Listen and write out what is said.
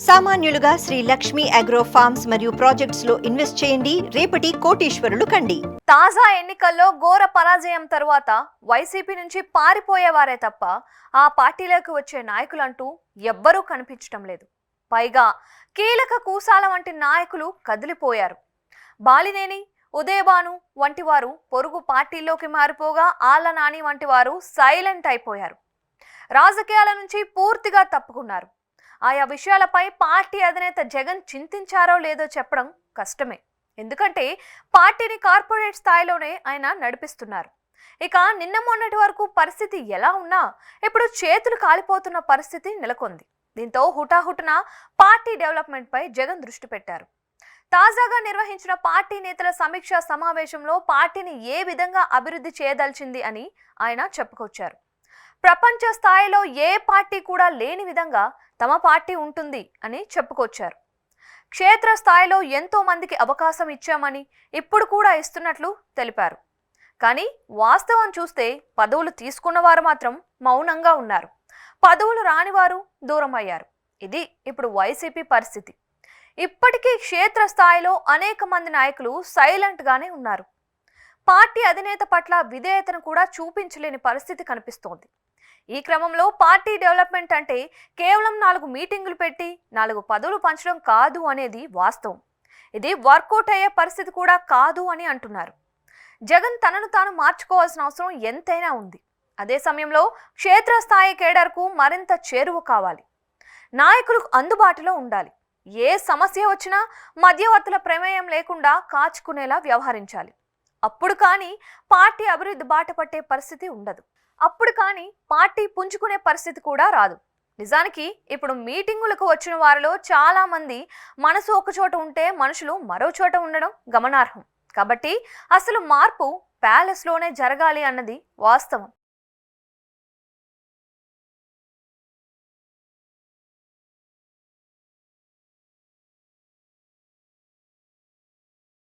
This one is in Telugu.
సామాన్యులుగా శ్రీ లక్ష్మి అగ్రో ఫార్మ్స్ మరియు ప్రాజెక్ట్స్ లో ఇన్వెస్ట్ చేయండి, రేపటి కోటీశ్వరులు కండి. తాజా ఎన్నికల్లో ఘోర పరాజయం తరువాత వైసీపీ నుంచి పారిపోయేవారే తప్ప ఆ పార్టీలోకి వచ్చే నాయకులంటూ ఎవ్వరూ కనిపించడం లేదు. పైగా కీలక కూసాల వంటి నాయకులు కదిలిపోయారు. బాలినేని, ఉదయభాను వంటి వారు పొరుగు పార్టీల్లోకి మారిపోగా ఆళ్ల నాని వంటి వారు సైలెంట్ అయిపోయారు. రాజకీయాల నుంచి పూర్తిగా తప్పుకున్నారు. ఆయా విషయాలపై పార్టీ అధినేత జగన్ చింతించారో లేదో చెప్పడం కష్టమే. ఎందుకంటే పార్టీని కార్పొరేట్ స్థాయిలోనే ఆయన నడిపిస్తున్నారు. ఇక నిన్న మొన్నటి వరకు పరిస్థితి ఎలా ఉన్నా ఇప్పుడు చేతులు కాలిపోతున్న పరిస్థితి నెలకొంది. దీంతో హుటాహుటిన పార్టీ డెవలప్మెంట్ పై జగన్ దృష్టి పెట్టారు. తాజాగా నిర్వహించిన పార్టీ నేతల సమీక్షా సమావేశంలో పార్టీని ఏ విధంగా అభివృద్ధి చేయదలిచింది అని ఆయన చెప్పుకొచ్చారు. ప్రపంచ స్థాయిలో ఏ పార్టీ కూడా లేని విధంగా తమ పార్టీ ఉంటుంది అని చెప్పుకొచ్చారు. క్షేత్ర స్థాయిలో ఎంతో మందికి అవకాశం ఇచ్చామని, ఇప్పుడు కూడా ఇస్తున్నట్లు తెలిపారు. కానీ వాస్తవం చూస్తే పదవులు తీసుకున్నవారు మాత్రం మౌనంగా ఉన్నారు. పదవులు రానివారు దూరం అయ్యారు. ఇది ఇప్పుడు వైసీపీ పరిస్థితి. ఇప్పటికీ క్షేత్ర స్థాయిలో అనేక మంది నాయకులు సైలెంట్ గానే ఉన్నారు. పార్టీ అధినేత పట్ల విధేయతను కూడా చూపించలేని పరిస్థితి కనిపిస్తోంది. ఈ క్రమంలో పార్టీ డెవలప్మెంట్ అంటే కేవలం 4 మీటింగులు పెట్టి 4 పదవులు పంచడం కాదు అనేది వాస్తవం. ఇది వర్కౌట్ అయ్యే పరిస్థితి కూడా కాదు అని అంటున్నారు. జగన్ తనను తాను మార్చుకోవాల్సిన అవసరం ఎంతైనా ఉంది. అదే సమయంలో క్షేత్రస్థాయి కేడర్కు మరింత చేరువ కావాలి. నాయకులకు అందుబాటులో ఉండాలి. ఏ సమస్య వచ్చినా మధ్యవర్తుల ప్రమేయం లేకుండా కాచుకునేలా వ్యవహరించాలి. అప్పుడు కానీ పార్టీ అభివృద్ధి బాట పట్టే పరిస్థితి ఉండదు. అప్పుడు కానీ పార్టీ పుంజుకునే పరిస్థితి కూడా రాదు. నిజానికి ఇప్పుడు మీటింగులకు వచ్చిన వారిలో చాలా మంది మనసు ఒక చోట ఉంటే మనుషులు మరో చోట ఉండడం గమనార్హం. కాబట్టి అసలు మార్పు ప్యాలెస్లోనే జరగాలి అన్నది వాస్తవం.